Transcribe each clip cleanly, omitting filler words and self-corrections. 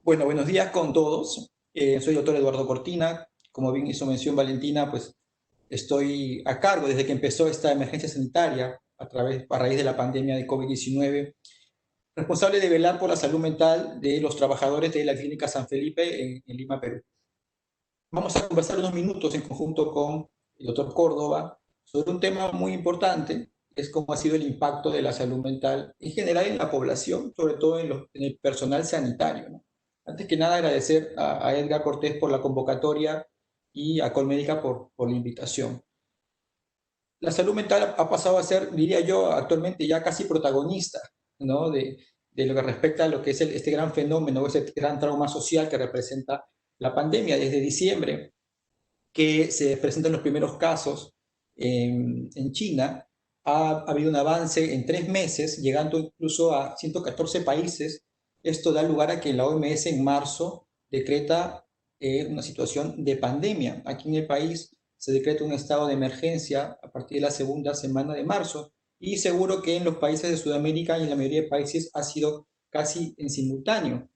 Bueno, buenos días con todos. Soy doctor Eduardo Cortina. Como bien hizo mención Valentina, pues estoy a cargo desde que empezó esta emergencia sanitaria a raíz de la pandemia de COVID-19, responsable de velar por la salud mental de los trabajadores de la Clínica San Felipe en Lima, Perú. Vamos a conversar unos minutos en conjunto con el doctor Córdoba sobre un tema muy importante, que es cómo ha sido el impacto de la salud mental en general en la población, sobre todo en el personal sanitario, ¿no? Antes que nada, agradecer a Edgar Cortés por la convocatoria y a Colmédica por la invitación. La salud mental ha pasado a ser, diría yo, actualmente ya casi protagonista, ¿no? de lo que respecta a lo que es este gran fenómeno, ese gran trauma social que representa la pandemia. Desde diciembre, que se presentan los primeros casos en China, ha habido un avance en 3 meses, llegando incluso a 114 países. Esto da lugar a que la OMS en marzo decreta una situación de pandemia. Aquí en el país se decreta un estado de emergencia a partir de la segunda semana de marzo, y seguro que en los países de Sudamérica y en la mayoría de países ha sido casi en simultáneo.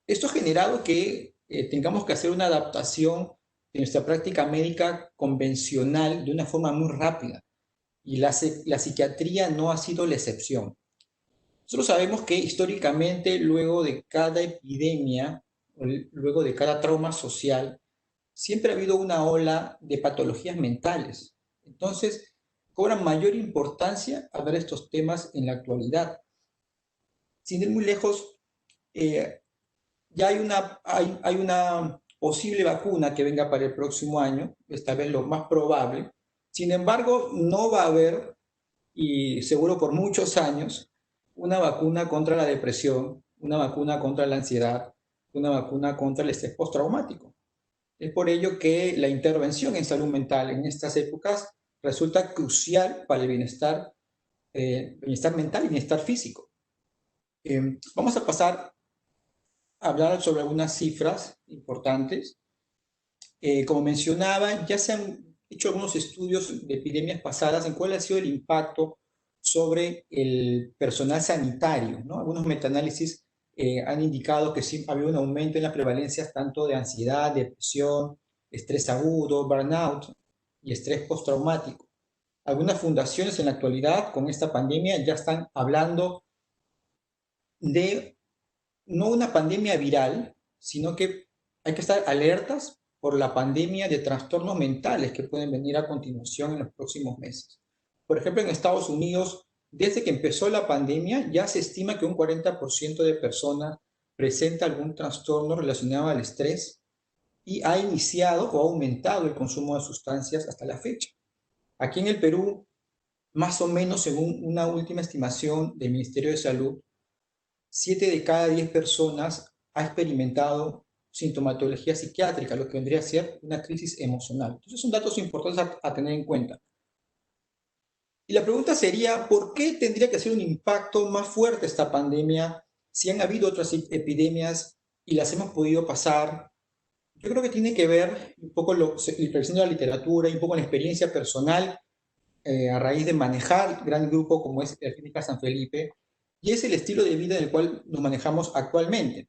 Esto ha generado que tengamos que hacer una adaptación de nuestra práctica médica convencional de una forma muy rápida, y la psiquiatría no ha sido la excepción. Nosotros sabemos que históricamente, luego de cada epidemia, luego de cada trauma social, siempre ha habido una ola de patologías mentales. Entonces, cobra mayor importancia hablar de estos temas en la actualidad. Sin ir muy lejos, eh, ya hay una posible vacuna que venga para el próximo año, esta vez lo más probable. Sin embargo, no va a haber, y seguro por muchos años, una vacuna contra la depresión, una vacuna contra la ansiedad, una vacuna contra el estrés postraumático. Es por ello que la intervención en salud mental en estas épocas resulta crucial para el bienestar mental y bienestar físico. Vamos a pasar hablar sobre algunas cifras importantes. Como mencionaba, ya se han hecho algunos estudios de epidemias pasadas en cuál ha sido el impacto sobre el personal sanitario, ¿no? Algunos metaanálisis han indicado que sí había un aumento en las prevalencias tanto de ansiedad, depresión, estrés agudo, burnout y estrés postraumático. Algunas fundaciones en la actualidad con esta pandemia ya están hablando de no una pandemia viral, sino que hay que estar alertas por la pandemia de trastornos mentales que pueden venir a continuación en los próximos meses. Por ejemplo, en Estados Unidos, desde que empezó la pandemia, ya se estima que un 40% de personas presenta algún trastorno relacionado al estrés, y ha iniciado o ha aumentado el consumo de sustancias hasta la fecha. Aquí en el Perú, más o menos según una última estimación del Ministerio de Salud, 7 de cada 10 personas ha experimentado sintomatología psiquiátrica, lo que vendría a ser una crisis emocional. Entonces son datos importantes a tener en cuenta. Y la pregunta sería, ¿por qué tendría que ser un impacto más fuerte esta pandemia si han habido otras epidemias y las hemos podido pasar? Yo creo que tiene que ver un poco la literatura y un poco la experiencia personal a raíz de manejar gran grupo como es la Clínica San Felipe, y es el estilo de vida en el cual nos manejamos actualmente.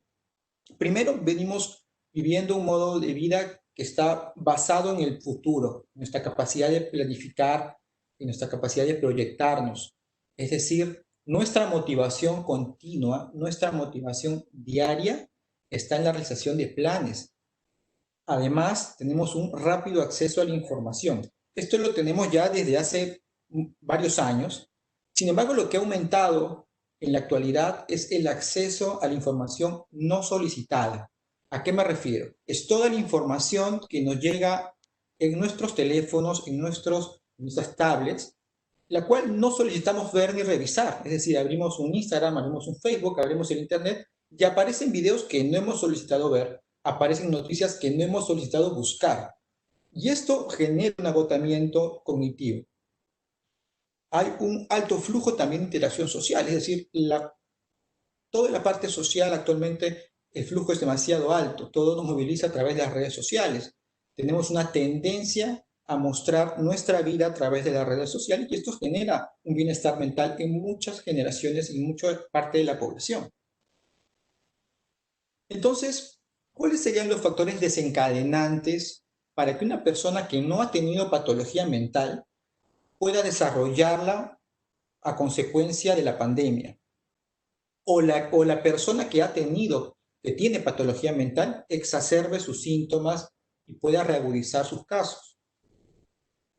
Primero, venimos viviendo un modo de vida que está basado en el futuro, en nuestra capacidad de planificar, en nuestra capacidad de proyectarnos. Es decir, nuestra motivación continua, nuestra motivación diaria está en la realización de planes. Además, tenemos un rápido acceso a la información. Esto lo tenemos ya desde hace varios años. Sin embargo, lo que ha aumentado en la actualidad es el acceso a la información no solicitada. ¿A qué me refiero? Es toda la información que nos llega en nuestros teléfonos, en nuestras tablets, la cual no solicitamos ver ni revisar. Es decir, abrimos un Instagram, abrimos un Facebook, abrimos el Internet y aparecen videos que no hemos solicitado ver, aparecen noticias que no hemos solicitado buscar. Y esto genera un agotamiento cognitivo. Hay un alto flujo también de interacción social, es decir, toda la parte social actualmente, el flujo es demasiado alto, todo nos moviliza a través de las redes sociales. Tenemos una tendencia a mostrar nuestra vida a través de las redes sociales, y esto genera un bienestar mental en muchas generaciones y en mucha parte de la población. Entonces, ¿cuáles serían los factores desencadenantes para que una persona que no ha tenido patología mental pueda desarrollarla a consecuencia de la pandemia? O la persona que ha tenido, que tiene patología mental, exacerbe sus síntomas y pueda reagudizar sus casos.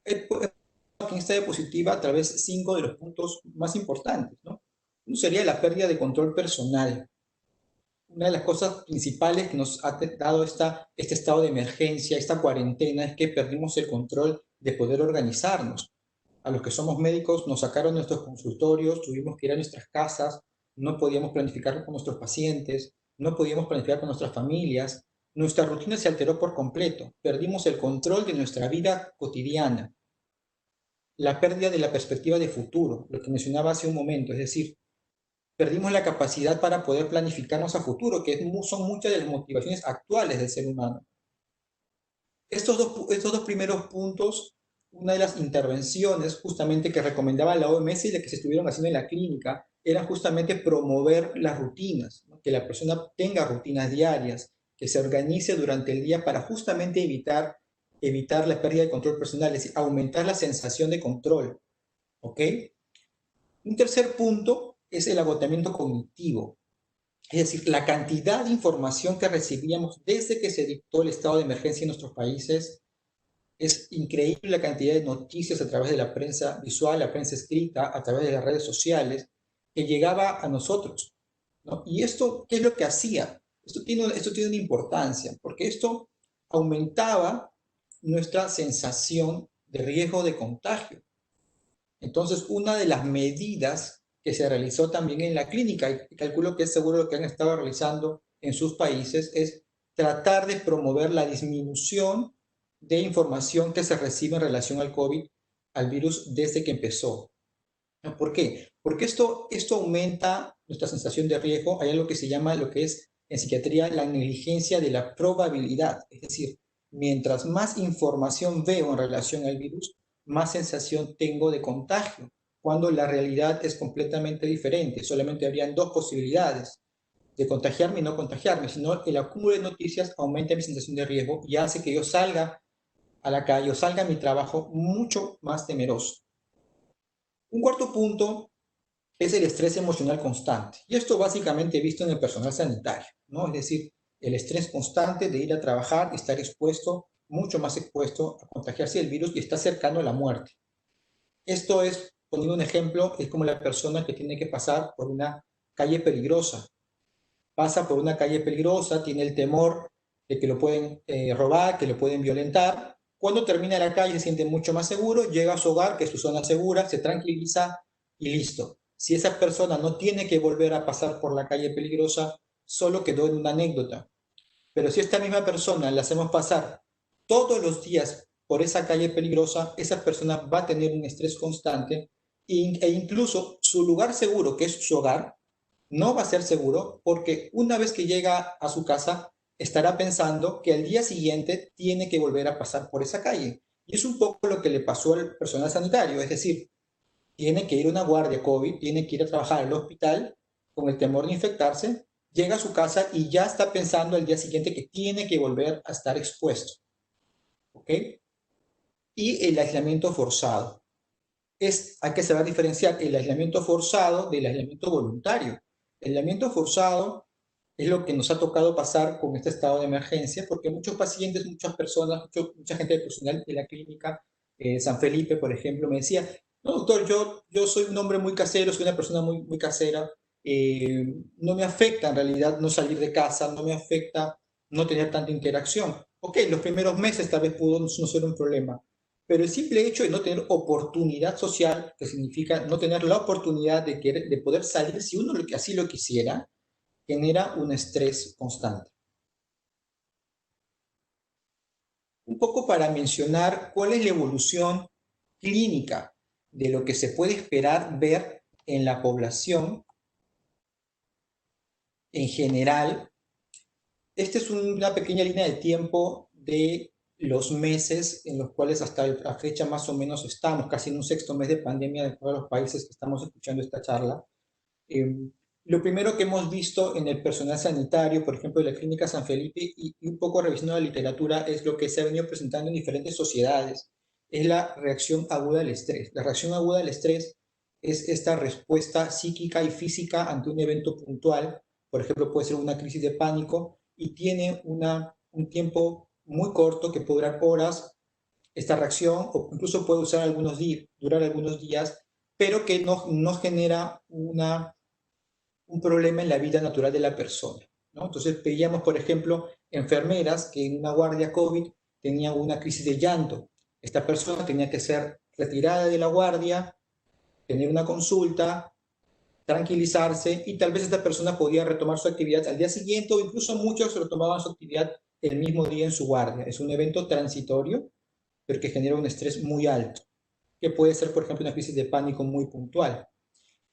Aquí está diapositiva a través de 5 de los puntos más importantes, ¿no? Uno sería la pérdida de control personal. Una de las cosas principales que nos ha dado este estado de emergencia, esta cuarentena, es que perdimos el control de poder organizarnos. A los que somos médicos nos sacaron nuestros consultorios, tuvimos que ir a nuestras casas, no podíamos planificar con nuestros pacientes, no podíamos planificar con nuestras familias, nuestra rutina se alteró por completo, perdimos el control de nuestra vida cotidiana, la pérdida de la perspectiva de futuro, lo que mencionaba hace un momento, es decir, perdimos la capacidad para poder planificarnos a futuro, que son muchas de las motivaciones actuales del ser humano. Estos dos primeros puntos, una de las intervenciones justamente que recomendaba la OMS y la que se estuvieron haciendo en la clínica, era justamente promover las rutinas, ¿no? Que la persona tenga rutinas diarias, que se organice durante el día para justamente evitar la pérdida de control personal, es decir, aumentar la sensación de control. ¿Ok? Un tercer punto es el agotamiento cognitivo. Es decir, la cantidad de información que recibíamos desde que se dictó el estado de emergencia en nuestros países. Es increíble la cantidad de noticias a través de la prensa visual, la prensa escrita, a través de las redes sociales, que llegaba a nosotros, ¿no? Y esto, ¿qué es lo que hacía? Esto tiene una importancia, porque esto aumentaba nuestra sensación de riesgo de contagio. Entonces, una de las medidas que se realizó también en la clínica, y calculo que es seguro lo que han estado realizando en sus países, es tratar de promover la disminución de información que se recibe en relación al COVID, al virus, desde que empezó. ¿Por qué? Porque esto aumenta nuestra sensación de riesgo. Hay algo que se llama, lo que es en psiquiatría, la negligencia de la probabilidad. Es decir, mientras más información veo en relación al virus, más sensación tengo de contagio, cuando la realidad es completamente diferente. Solamente habrían dos posibilidades, de contagiarme y no contagiarme, sino el acúmulo de noticias aumenta mi sensación de riesgo y hace que yo salga a la calle o salga a mi trabajo mucho más temeroso. Un cuarto punto es el estrés emocional constante. Y esto básicamente visto en el personal sanitario, ¿no? Es decir, el estrés constante de ir a trabajar, estar expuesto, mucho más expuesto a contagiarse del virus y está cercano a la muerte. Esto es, poniendo un ejemplo, es como la persona que tiene que pasar por una calle peligrosa. Pasa por una calle peligrosa, tiene el temor de que lo pueden robar, que lo pueden violentar. Cuando termina la calle se siente mucho más seguro, llega a su hogar, que es su zona segura, se tranquiliza y listo. Si esa persona no tiene que volver a pasar por la calle peligrosa, solo quedó en una anécdota. Pero si esta misma persona la hacemos pasar todos los días por esa calle peligrosa, esa persona va a tener un estrés constante e incluso su lugar seguro, que es su hogar, no va a ser seguro porque una vez que llega a su casa estará pensando que al día siguiente tiene que volver a pasar por esa calle. Y es un poco lo que le pasó al personal sanitario, es decir, tiene que ir a una guardia COVID, tiene que ir a trabajar al hospital con el temor de infectarse, llega a su casa y ya está pensando al día siguiente que tiene que volver a estar expuesto. ¿Ok? Y el aislamiento forzado. Hay que saber diferenciar el aislamiento forzado del aislamiento voluntario. El aislamiento forzado es lo que nos ha tocado pasar con este estado de emergencia, porque muchos pacientes, muchas personas, mucha gente del personal de la clínica San Felipe, por ejemplo, me decía, no, doctor, yo soy un hombre muy casero, soy una persona muy, muy casera, no me afecta en realidad no salir de casa, no me afecta no tener tanta interacción. Ok, los primeros meses tal vez pudo no ser un problema, pero el simple hecho de no tener oportunidad social, que significa no tener la oportunidad de poder salir si uno así lo quisiera, genera un estrés constante. Un poco para mencionar cuál es la evolución clínica de lo que se puede esperar ver en la población en general. Esta es una pequeña línea de tiempo de los meses en los cuales hasta la fecha más o menos estamos, casi en un sexto mes de pandemia de todos los países que estamos escuchando esta charla. Lo primero que hemos visto en el personal sanitario, por ejemplo, de la Clínica San Felipe, y un poco revisando la literatura, es lo que se ha venido presentando en diferentes sociedades, es la reacción aguda al estrés. La reacción aguda al estrés es esta respuesta psíquica y física ante un evento puntual, por ejemplo, puede ser una crisis de pánico, y tiene un tiempo muy corto que puede durar horas esta reacción, o incluso puede durar algunos días, pero que no genera un problema en la vida natural de la persona, ¿no? Entonces veíamos, por ejemplo, enfermeras que en una guardia COVID tenían una crisis de llanto. Esta persona tenía que ser retirada de la guardia, tener una consulta, tranquilizarse, y tal vez esta persona podía retomar su actividad al día siguiente, o incluso muchos retomaban su actividad el mismo día en su guardia. Es un evento transitorio, pero que genera un estrés muy alto, que puede ser, por ejemplo, una crisis de pánico muy puntual.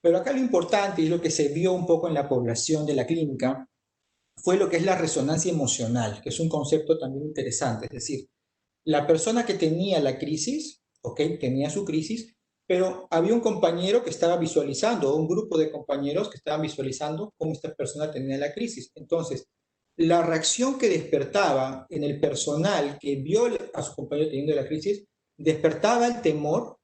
Pero acá lo importante, y lo que se vio un poco en la población de la clínica, fue lo que es la resonancia emocional, que es un concepto también interesante. Es decir, la persona que tenía la crisis, ¿ok? Tenía su crisis, pero había un compañero que estaba visualizando, o un grupo de compañeros que estaban visualizando cómo esta persona tenía la crisis. Entonces, la reacción que despertaba en el personal que vio a su compañero teniendo la crisis, despertaba el temor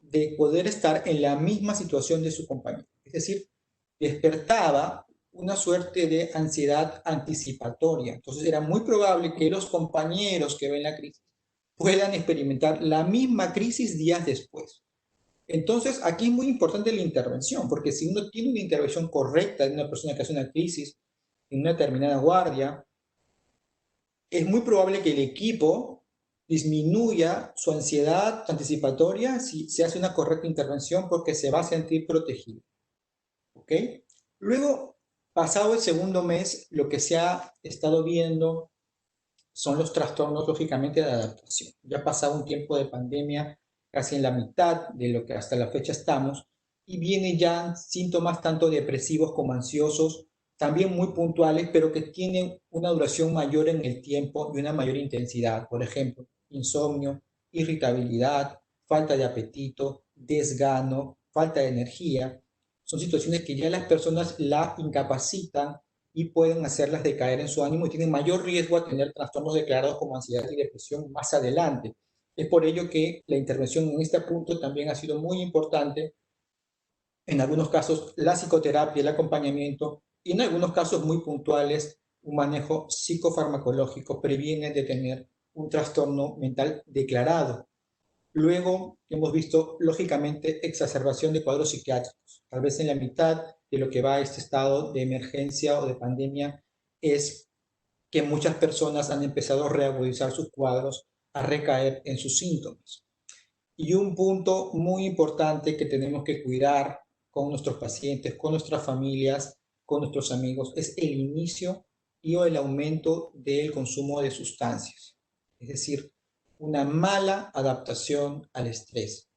de poder estar en la misma situación de su compañero. Es decir, despertaba una suerte de ansiedad anticipatoria. Entonces era muy probable que los compañeros que ven la crisis puedan experimentar la misma crisis días después. Entonces, aquí es muy importante la intervención, porque si uno tiene una intervención correcta de una persona que hace una crisis en una determinada guardia, es muy probable que el equipo disminuya su ansiedad anticipatoria si se hace una correcta intervención, porque se va a sentir protegido. ¿Ok? Luego, pasado el segundo mes, lo que se ha estado viendo son los trastornos, lógicamente, de adaptación. Ya ha pasado un tiempo de pandemia, casi en la mitad de lo que hasta la fecha estamos, y vienen ya síntomas tanto depresivos como ansiosos, también muy puntuales, pero que tienen una duración mayor en el tiempo y una mayor intensidad. Por ejemplo, insomnio, irritabilidad, falta de apetito, desgano, falta de energía. Son situaciones que ya las personas la incapacitan y pueden hacerlas decaer en su ánimo, y tienen mayor riesgo a tener trastornos declarados como ansiedad y depresión más adelante. Es por ello que la intervención en este punto también ha sido muy importante. En algunos casos, la psicoterapia, el acompañamiento, y en algunos casos muy puntuales, un manejo psicofarmacológico previene de tener un trastorno mental declarado. Luego hemos visto, lógicamente, exacerbación de cuadros psiquiátricos. Tal vez en la mitad de lo que va a este estado de emergencia o de pandemia es que muchas personas han empezado a reagudizar sus cuadros, a recaer en sus síntomas. Y un punto muy importante que tenemos que cuidar con nuestros pacientes, con nuestras familias, con nuestros amigos, es el inicio y o el aumento del consumo de sustancias. Es decir, una mala adaptación al estrés.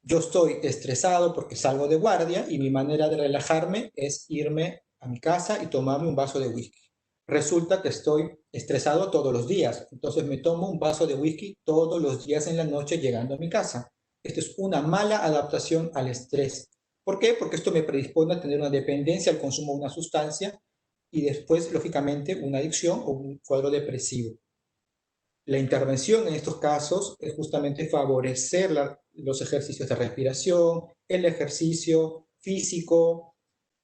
Yo estoy estresado porque salgo de guardia y mi manera de relajarme es irme a mi casa y tomarme un vaso de whisky. Resulta que estoy estresado todos los días, entonces me tomo un vaso de whisky todos los días en la noche llegando a mi casa. Esto es una mala adaptación al estrés. ¿Por qué? Porque esto me predispone a tener una dependencia al consumo de una sustancia, y después, lógicamente, una adicción o un cuadro depresivo. La intervención en estos casos es justamente favorecer los ejercicios de respiración, el ejercicio físico,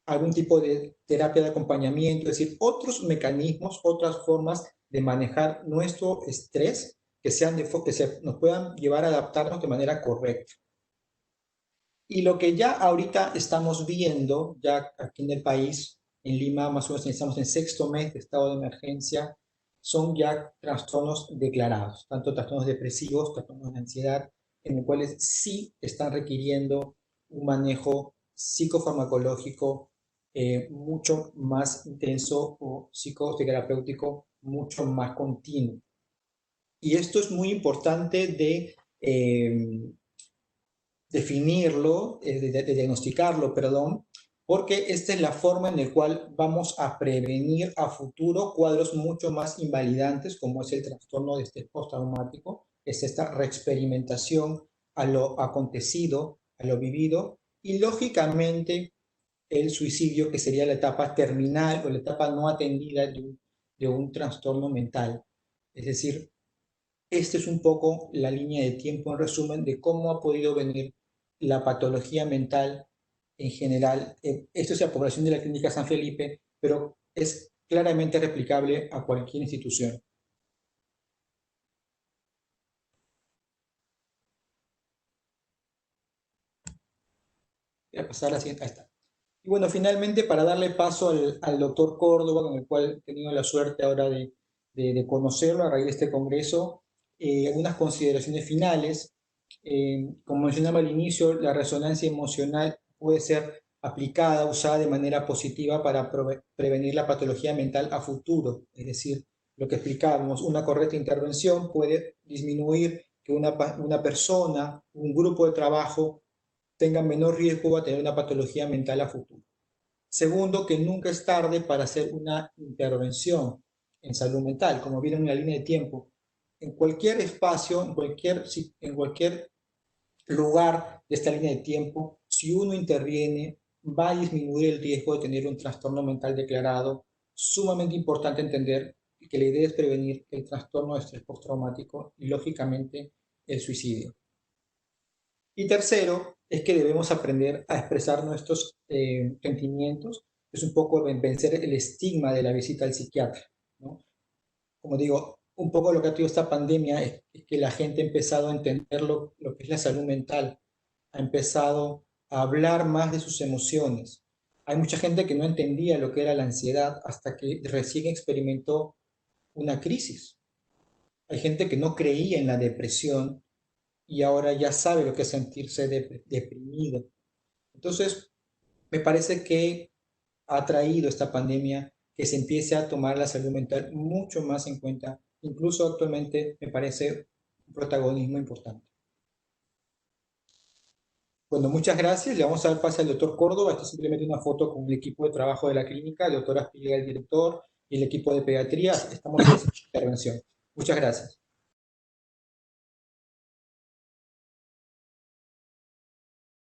algún tipo de terapia de acompañamiento, es decir, otros mecanismos, otras formas de manejar nuestro estrés que nos puedan llevar a adaptarnos de manera correcta. Y lo que ya ahorita estamos viendo, ya aquí en el país, en Lima, más o menos estamos en sexto mes de estado de emergencia, son ya trastornos declarados, tanto trastornos depresivos, trastornos de ansiedad, en los cuales sí están requiriendo un manejo psicofarmacológico mucho más intenso, o psicoterapéutico mucho más continuo. Y esto es muy importante de definirlo, de diagnosticarlo, perdón, porque esta es la forma en la cual vamos a prevenir a futuro cuadros mucho más invalidantes, como es el trastorno de estrés postraumático. Es esta reexperimentación a lo acontecido, a lo vivido, y lógicamente el suicidio, que sería la etapa terminal o la etapa no atendida de un trastorno mental. Es decir, esta es un poco la línea de tiempo en resumen de cómo ha podido venir la patología mental en general. Esto es la población de la Clínica San Felipe, pero es claramente replicable a cualquier institución. Voy a pasar a la siguiente. Ahí está. Y bueno, finalmente, para darle paso al doctor Córdoba, con el cual he tenido la suerte ahora de conocerlo a raíz de este congreso, algunas consideraciones finales. Como mencionaba al inicio, la resonancia emocional puede ser aplicada, usada de manera positiva para prevenir la patología mental a futuro. Es decir, lo que explicábamos, una correcta intervención puede disminuir que una persona, un grupo de trabajo, tenga menor riesgo a tener una patología mental a futuro. Segundo, que nunca es tarde para hacer una intervención en salud mental, como viene en una línea de tiempo. En cualquier espacio, en cualquier lugar de esta línea de tiempo, si uno interviene, va a disminuir el riesgo de tener un trastorno mental declarado. Sumamente importante entender que la idea es prevenir el trastorno de estrés postraumático y, lógicamente, el suicidio. Y tercero, es que debemos aprender a expresar nuestros sentimientos. Es un poco vencer el estigma de la visita al psiquiatra, ¿no? Como digo, un poco lo que ha tenido esta pandemia es que la gente ha empezado a entender lo que es la salud mental, ha empezado a hablar más de sus emociones. Hay mucha gente que no entendía lo que era la ansiedad hasta que recién experimentó una crisis. Hay gente que no creía en la depresión y ahora ya sabe lo que es sentirse deprimido. Entonces, me parece que ha traído esta pandemia que se empiece a tomar la salud mental mucho más en cuenta. Incluso actualmente me parece un protagonismo importante. Bueno, muchas gracias. Le vamos a dar pase al doctor Córdoba. Esta es simplemente una foto con el equipo de trabajo de la clínica, el doctor Aspiga, el director, y el equipo de pediatría. Estamos en esta intervención. Muchas gracias.